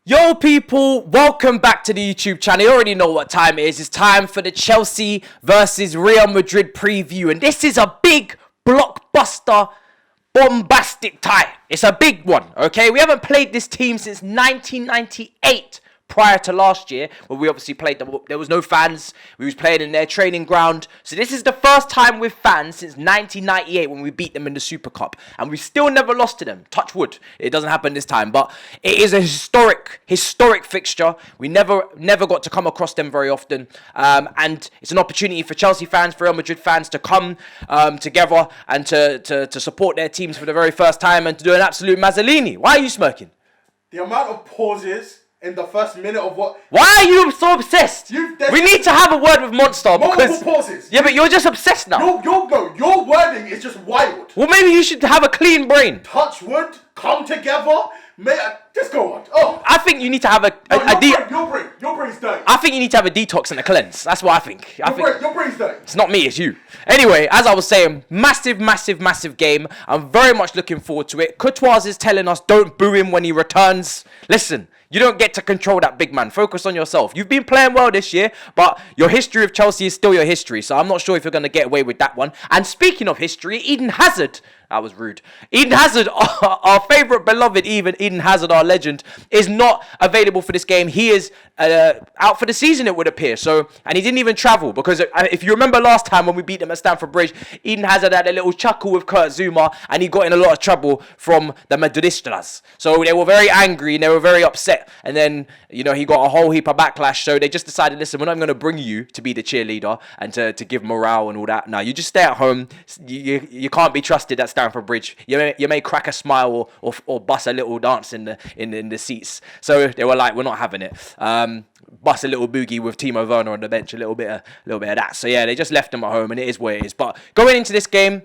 Yo people, welcome back to the YouTube channel. You already know what time it is. It's time for the Chelsea versus Real Madrid preview. And this is a big blockbuster, bombastic tie. It's a big one, okay? We haven't played this team since 1998. Prior to last year, where we obviously played them, there was no fans. We was playing in their training ground. So this is the first time with fans since 1998 when we beat them in the Super Cup. And we still never lost to them. Touch wood. It doesn't happen this time. But it is a historic fixture. We never got to come across them very often. And it's an opportunity for Chelsea fans, for Real Madrid fans to come together and to support their teams for the very first time and to do an absolute Mazzolini. Why are you smirking? The amount of pauses in the first minute of what... Why are you so obsessed? We need to have a word with Monster because... pauses. Yeah, but you're just obsessed now. Your wording is just wild. Well, maybe you should have a clean brain. Touch wood, come together, just go on. Oh, I think you need to have your brain's dirty. I think you need to have a detox and a cleanse. That's what I think. Your brain's dirty. It's not me, it's you. Anyway, as I was saying, massive game. I'm very much looking forward to it. Courtois is telling us don't boo him when he returns. Listen. You don't get to control that big man. Focus on yourself. You've been playing well this year, but your history of Chelsea is still your history. So I'm not sure if you're going to get away with that one. And speaking of history, Eden Hazard... That was rude. Eden Hazard, our favourite beloved Eden Hazard, our legend, is not available for this game. He is out for the season, it would appear. So, and he didn't even travel because if you remember last time when we beat them at Stamford Bridge, Eden Hazard had a little chuckle with Kurt Zouma and he got in a lot of trouble from the Madridistas. So they were very angry and they were very upset. And then, you know, he got a whole heap of backlash. So they just decided, listen, we're not going to bring you to be the cheerleader and to give morale and all that. No, you just stay at home. You can't be trusted at Stamford Bridge. You may crack a smile or bust a little dance in the seats. So they were like, we're not having it. Bust a little boogie with Timo Werner on the bench, a little bit of that. So yeah, they just left him at home, and it is what it is. But going into this game,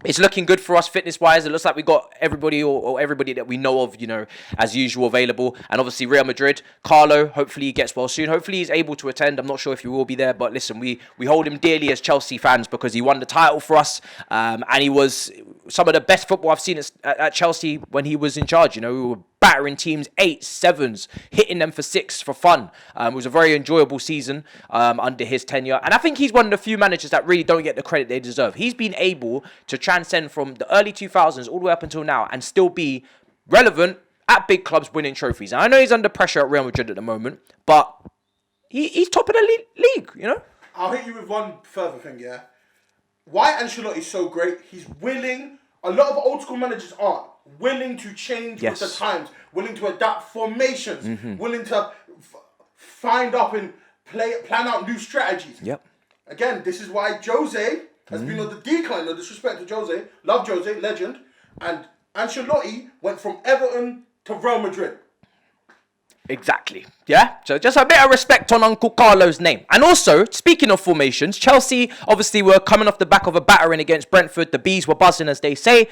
it's looking good for us fitness-wise. It looks like we got everybody or everybody that we know of, you know, as usual available. And obviously Real Madrid, Carlo, hopefully he gets well soon. Hopefully he's able to attend. I'm not sure if he will be there. But listen, we hold him dearly as Chelsea fans because he won the title for us. And he was some of the best football I've seen at Chelsea when he was in charge. You know, we were battering teams 8, 7s, hitting them for 6 for fun. It was a very enjoyable season under his tenure. And I think he's one of the few managers that really don't get the credit they deserve. He's been able to transcend from the early 2000s all the way up until now and still be relevant at big clubs winning trophies. And I know he's under pressure at Real Madrid at the moment, but he's top of the league, you know? I'll hit you with one further thing, yeah? Why Ancelotti's so great, he's willing, a lot of old school managers aren't, willing to change with the times, willing to adapt formations, willing to find up and plan out new strategies. Yep. Again, this is why Jose has been on the decline. No disrespect to Jose, love Jose, legend, and Ancelotti went from Everton to Real Madrid. Exactly. Yeah? So just a bit of respect on Uncle Carlo's name. And also, speaking of formations, Chelsea obviously were coming off the back of a battering against Brentford. The bees were buzzing, as they say.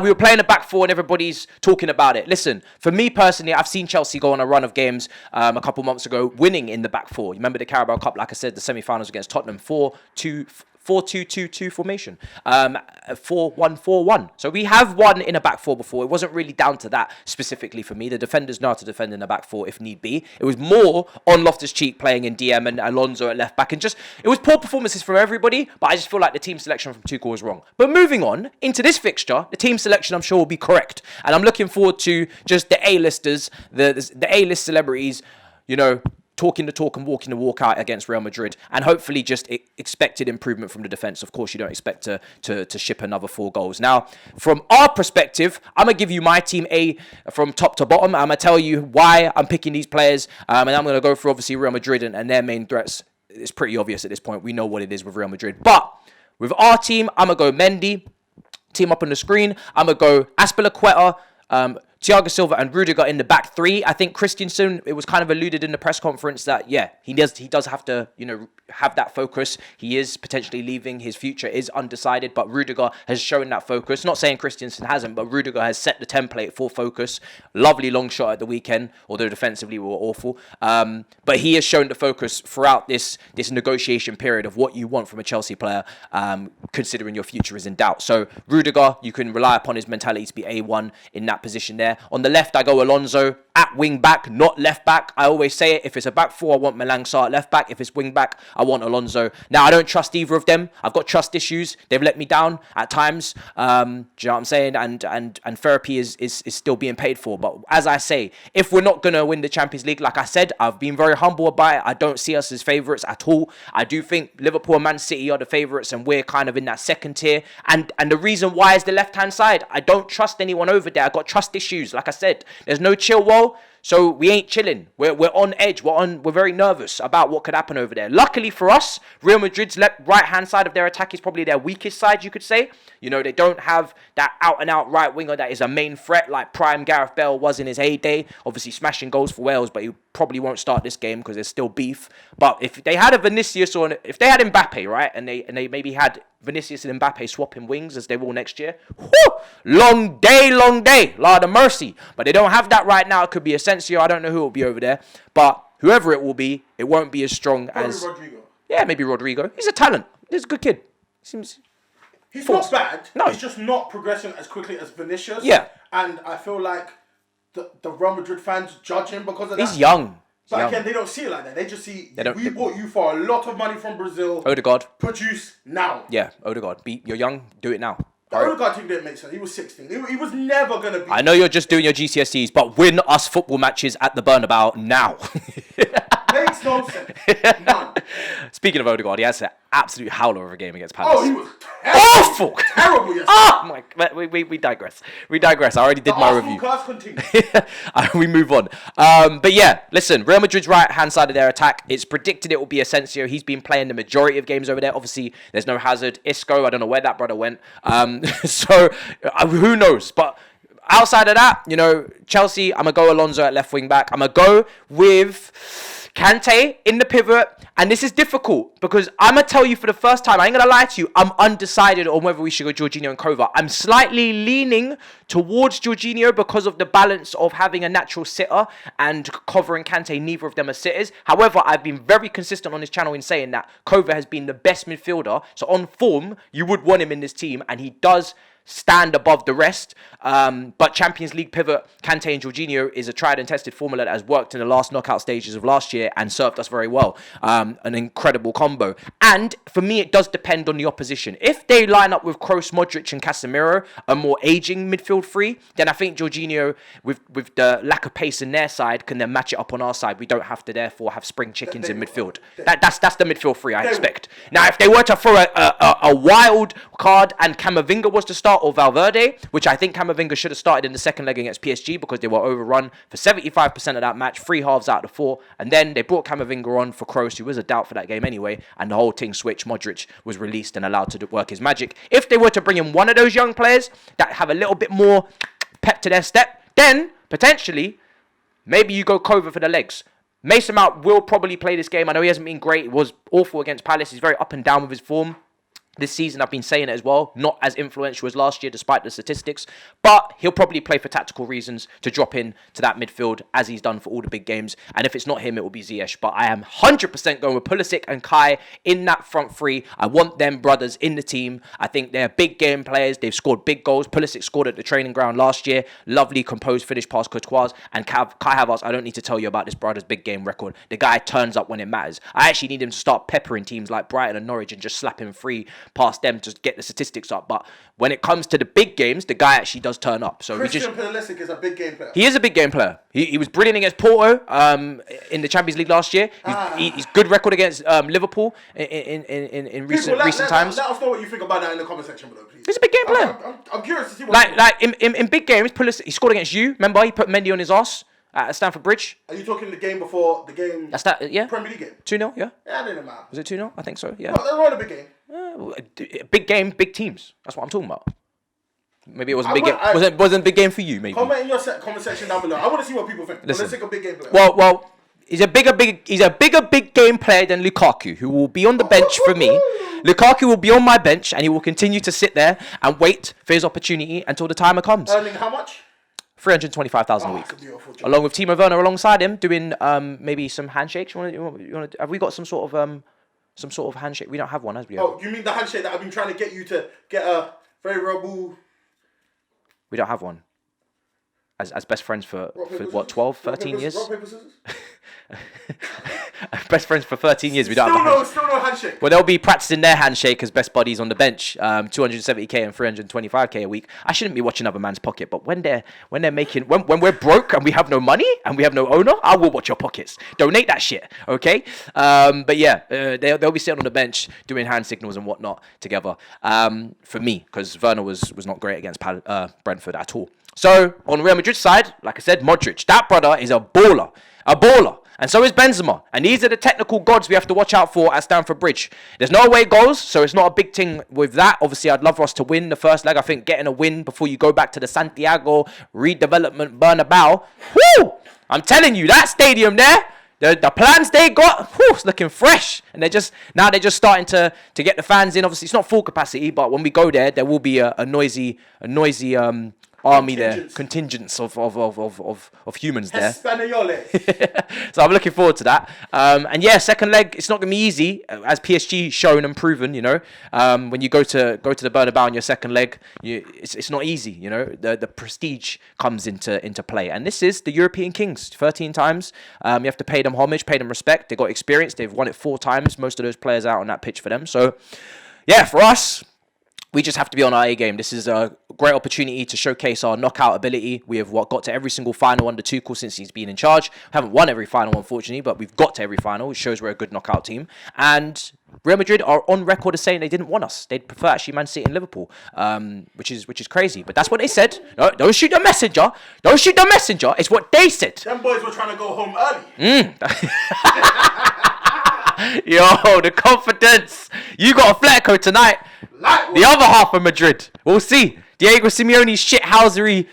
We were playing a back four and everybody's talking about it. Listen, for me personally, I've seen Chelsea go on a run of games a couple months ago, winning in the back four. You remember the Carabao Cup, like I said, the semi-finals against Tottenham, 4-2-2-2 formation. 4-1-4-1. So we have won in a back four before. It wasn't really down to that specifically for me. The defenders know how to defend in a back four if need be. It was more on Loftus-Cheek playing in DM and Alonso at left back. And just, it was poor performances from everybody, but I just feel like the team selection from Tuchel was wrong. But moving on into this fixture, the team selection I'm sure will be correct. And I'm looking forward to just the A-listers, the A-list celebrities, you know, talking the talk and walking the walk out against Real Madrid, and hopefully just expected improvement from the defence. Of course, you don't expect to ship another 4 goals. Now, from our perspective, I'm going to give you my team A from top to bottom. I'm going to tell you why I'm picking these players, and I'm going to go through, obviously, Real Madrid and their main threats. It's pretty obvious at this point. We know what it is with Real Madrid. But with our team, I'm going to go Mendy, team up on the screen. I'm going to go Azpilicueta, Thiago Silva and Rudiger in the back three. I think Christensen, it was kind of alluded in the press conference that, yeah, he does have to, you know, have that focus. He is potentially leaving. His future is undecided, but Rudiger has shown that focus. Not saying Christensen hasn't, but Rudiger has set the template for focus. Lovely long shot at the weekend, although defensively we were awful. But he has shown the focus throughout this negotiation period of what you want from a Chelsea player, considering your future is in doubt. So Rudiger, you can rely upon his mentality to be A1 in that position there. On the left, I go Alonso. at wing back, not left back. I always say it. If it's a back four, I want Malangsa at left back. If it's wing back, I want Alonso. Now, I don't trust either of them. I've got trust issues. They've let me down at times. Do you know what I'm saying? And therapy is still being paid for. But as I say, if we're not going to win the Champions League, like I said, I've been very humble about it. I don't see us as favourites at all. I do think Liverpool and Man City are the favourites, and we're kind of in that second tier. And the reason why is the left-hand side. I don't trust anyone over there. I've got trust issues. Like I said, there's no Chilwell. So we ain't chilling. We're on edge. We're very nervous about what could happen over there. Luckily for us, Real Madrid's right-hand side of their attack is probably their weakest side, you could say. You know, they don't have that out-and-out right winger that is a main threat like prime Gareth Bale was in his heyday. Obviously smashing goals for Wales, but he probably won't start this game because there's still beef. But if they had a Vinicius or if they had Mbappe, right, and they maybe had Vinicius and Mbappe swapping wings as they will next year, whew, long day, Lord of mercy. But they don't have that right now. It could be Asensio. I don't know who will be over there. But whoever it will be, it won't be as strong as... Rodrigo. Yeah, maybe Rodrigo. He's a talent. He's a good kid. He's not bad. No. He's just not progressing as quickly as Vinicius. Yeah. And I feel like the Real Madrid fans judge him because of that. He's young. But again, they don't see it like that. They just see, we bought you for a lot of money from Brazil. Odegaard. Produce now. Yeah, Odegaard. You're young, do it now. The Odegaard thing didn't make sense. He was 16. He was never going to be... I know you're just doing your GCSEs, but win us football matches at the Bernabeu now. Makes no sense. None. Speaking of Odegaard, he has an absolute howler of a game against Palace. Oh, he was terrible. Awful. Terrible yesterday. Oh my! We digress. I already did my review. Class continues. We move on. But yeah, listen. Real Madrid's right-hand side of their attack. It's predicted it will be Asensio. He's been playing the majority of games over there. Obviously, there's no Hazard. Isco, I don't know where that brother went. So who knows? But outside of that, you know, Chelsea, I'm going to go Alonso at left wing back. I'm going to go with Kante in the pivot. And this is difficult because I'm going to tell you for the first time, I ain't going to lie to you, I'm undecided on whether we should go Jorginho and Kova. I'm slightly leaning towards Jorginho because of the balance of having a natural sitter and Kova and Kante, neither of them are sitters. However, I've been very consistent on this channel in saying that Kova has been the best midfielder. So on form, you would want him in this team, and he does stand above the rest. But Champions League pivot Kante and Jorginho is a tried and tested formula that has worked in the last knockout stages of last year and served us very well. An incredible combo. And for me, it does depend on the opposition. If they line up with Kroos, Modric and Casemiro, a more aging midfield three, then I think Jorginho, with the lack of pace in their side, can then match it up on our side. We don't have to therefore have spring chickens in midfield. That's the midfield three I expect. Now, if they were to throw a wild card and Camavinga was to start, or Valverde, which I think Camavinga should have started in the second leg against PSG because they were overrun for 75% of that match, 3 halves out of 4, and then they brought Camavinga on for Kroos, who was a doubt for that game anyway, and the whole thing switched. Modric was released and allowed to work his magic. If they were to bring in one of those young players that have a little bit more pep to their step, then potentially maybe you go Kova for the legs. Mason Mount will probably play this game. I know he hasn't been great. It was awful against Palace. He's very up and down with his form. This season, I've been saying it as well, not as influential as last year despite the statistics, but he'll probably play for tactical reasons to drop in to that midfield as he's done for all the big games. And if it's not him, it will be Ziyech. But I am 100% going with Pulisic and Kai in that front three. I want them brothers in the team. I think they're big game players. They've scored big goals. Pulisic scored at the training ground last year. Lovely composed finish past Courtois. And Kai Havertz, I don't need to tell you about this brother's big game record. The guy turns up when it matters. I actually need him to start peppering teams like Brighton and Norwich and just slap him free past them to get the statistics up. But when it comes to the big games, the guy actually does turn up. So Christian Pulisic is a big game player. He is a big game player. He was brilliant against Porto in the Champions League last year. He's good record against Liverpool in recent times. Let us know what you think about that in the comment section below, please. He's a big game player. I'm curious to see what in big games, Pulisic, he scored against you. Remember, he put Mendy on his ass at Stamford Bridge. Are you talking the game before the game? That's that, yeah. Premier League game. 2-0, yeah. Yeah, it didn't matter. Was it 2-0? I think so, yeah. Well, they're on a big game. Big game, big teams. That's what I'm talking about. Maybe it wasn't a big game. Wasn't a big game for you, maybe. Comment in your comment section down below. I want to see what people think. Listen, Pulisic a big game player. Well, he's a bigger big game player than Lukaku, who will be on the bench for me. Lukaku will be on my bench, and he will continue to sit there and wait for his opportunity until the timer comes. Earning how much? 325,000 a week, along with Timo Werner alongside him, doing maybe some handshakes. You want? Have we got some sort of handshake? We don't have one, as we. Oh, you mean the handshake that I've been trying to get you to get a favorable? We don't have one. as best friends for paper, what, scissors? 12, 13 years? Rock, paper, scissors? Best friends for 13 years. We don't have a handshake. Still no handshake. Well, they'll be practicing their handshake as best buddies on the bench. 270k and 325k a week. I shouldn't be watching other man's pocket, but when we're broke and we have no money and we have no owner, I will watch your pockets. Donate that shit, okay? But yeah, they'll be sitting on the bench doing hand signals and whatnot together. For me, because Werner was not great against Brentford at all. So on Real Madrid side, like I said, Modric, that brother is a baller. And so is Benzema. And these are the technical gods we have to watch out for at Stamford Bridge. There's no away goals, so it's not a big thing with that. Obviously, I'd love for us to win the first leg. I think getting a win before you go back to the Santiago redevelopment Bernabeu. Woo! I'm telling you, that stadium there, the plans they got, it's looking fresh. And they're just starting to get the fans in. Obviously, it's not full capacity, but when we go there will be a noisy army there, contingents of humans there. So I'm looking forward to that. And yeah, second leg, it's not gonna be easy, as PSG shown and proven. You know, when you go to the Bernabeu in your second leg, it's not easy. You know, the prestige comes into play, and this is the European Kings, 13 times. You have to pay them homage, pay them respect. They got experience. They've won it 4 times. Most of those players out on that pitch for them. So yeah, for us, we just have to be on our A game. This is a great opportunity to showcase our knockout ability. We have got to every single final under Tuchel since he's been in charge. We haven't won every final, unfortunately, but we've got to every final, which shows we're a good knockout team. And Real Madrid are on record as saying they didn't want us. They'd prefer actually Man City and Liverpool, which is crazy. But that's what they said. No, don't shoot the messenger. Don't shoot the messenger. It's what they said. Them boys were trying to go home early. Yo, the confidence. You got a Atletico tonight. The other half of Madrid. We'll see. Diego Simeone's shithousery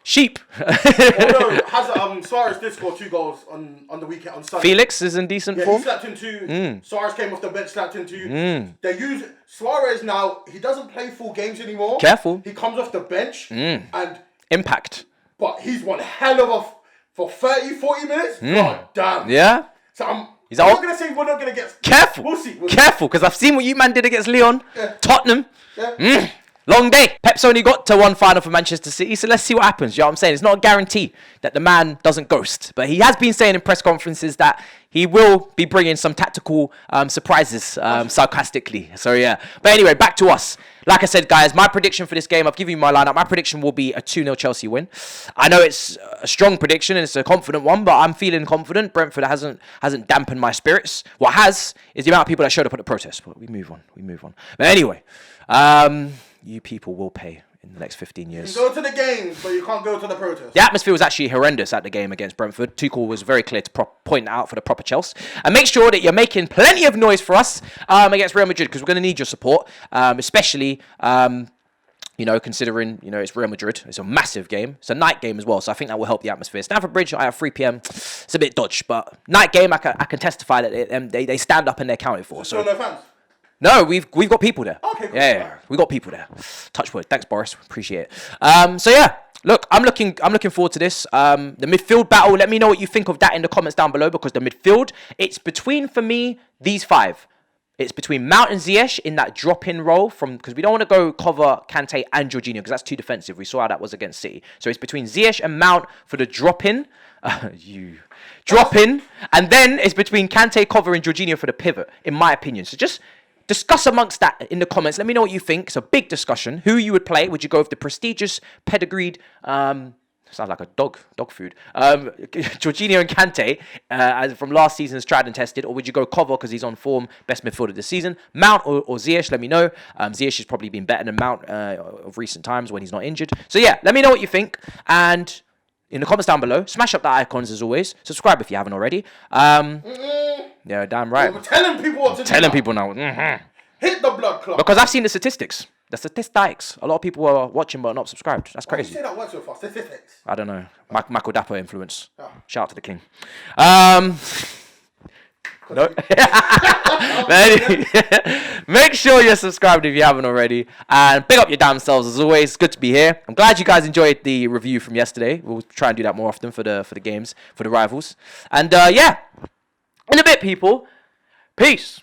sheep. Although Suarez did score 2 goals on the weekend on Sunday. Felix is in decent form. He slapped in 2. Suarez came off the bench, slapped in 2. They use Suarez now. He doesn't play full games anymore. Careful. He comes off the bench and impact. But he's one hell of for 30-40 minutes. God damn. Yeah. So I'm not going to say we're not going to get... Careful. We'll see. Careful, because I've seen what you man did against Lyon. Yeah. Tottenham. Yeah. Long day. Pep's only got to 1 final for Manchester City, so let's see what happens. You know what I'm saying? It's not a guarantee that the man doesn't ghost. But he has been saying in press conferences that he will be bringing some tactical surprises, sarcastically. So, yeah. But anyway, back to us. Like I said, guys, my prediction for this game, I've given you my lineup. My prediction will be a 2-0 Chelsea win. I know it's a strong prediction and it's a confident one, but I'm feeling confident. Brentford hasn't dampened my spirits. What has is the amount of people that showed up at the protest. But we move on. But anyway, you people will pay in the next 15 years. You can go to the games, but you can't go to the protest. The atmosphere was actually horrendous at the game against Brentford. Tuchel was very clear to point out for the proper Chelsea. And make sure that you're making plenty of noise for us against Real Madrid, because we're going to need your support, especially... considering, it's Real Madrid. It's a massive game. It's a night game as well, so I think that will help the atmosphere. Stamford Bridge, I have 3 p.m. It's a bit dodge, but night game, I can testify that they stand up and they're counted for. So no fans? No, we've got people there. Okay, cool. Yeah, we got people there. Touch wood. Thanks, Boris. Appreciate it. So yeah, look, I'm looking forward to this. The midfield battle. Let me know what you think of that in the comments down below, because the midfield, it's between, for me, these 5. It's between Mount and Ziyech in that drop-in role, because we don't want to go cover Kante and Jorginho, because that's too defensive. We saw how that was against City. So it's between Ziyech and Mount for the drop-in. Drop-in. And then it's between Kante, Cover, and Jorginho for the pivot, in my opinion. So just discuss amongst that in the comments. Let me know what you think. It's a big discussion. Who you would play? Would you go with the prestigious, pedigreed... sounds like a dog food. Jorginho and Kante, as from last season's tried and tested, or would you go Cover because he's on form, best midfielder this season? Mount or Ziyech, let me know. Ziyech has probably been better than Mount of recent times when he's not injured. So yeah, let me know what you think. And in the comments down below, smash up the icons as always. Subscribe if you haven't already. Yeah, damn right. We're telling people what to do. Telling people now. Mm-hmm. Hit the blood clot. Because I've seen the statistics. The statistics. A lot of people are watching but not subscribed. That's crazy. Why do you say that word so fast? Statistics. I don't know. Michael Dapper influence. Oh. Shout out to the king. No. Make sure you're subscribed if you haven't already. And pick up your damn selves as always. Good to be here. I'm glad you guys enjoyed the review from yesterday. We'll try and do that more often for the games, for the rivals. And yeah, in a bit, people. Peace.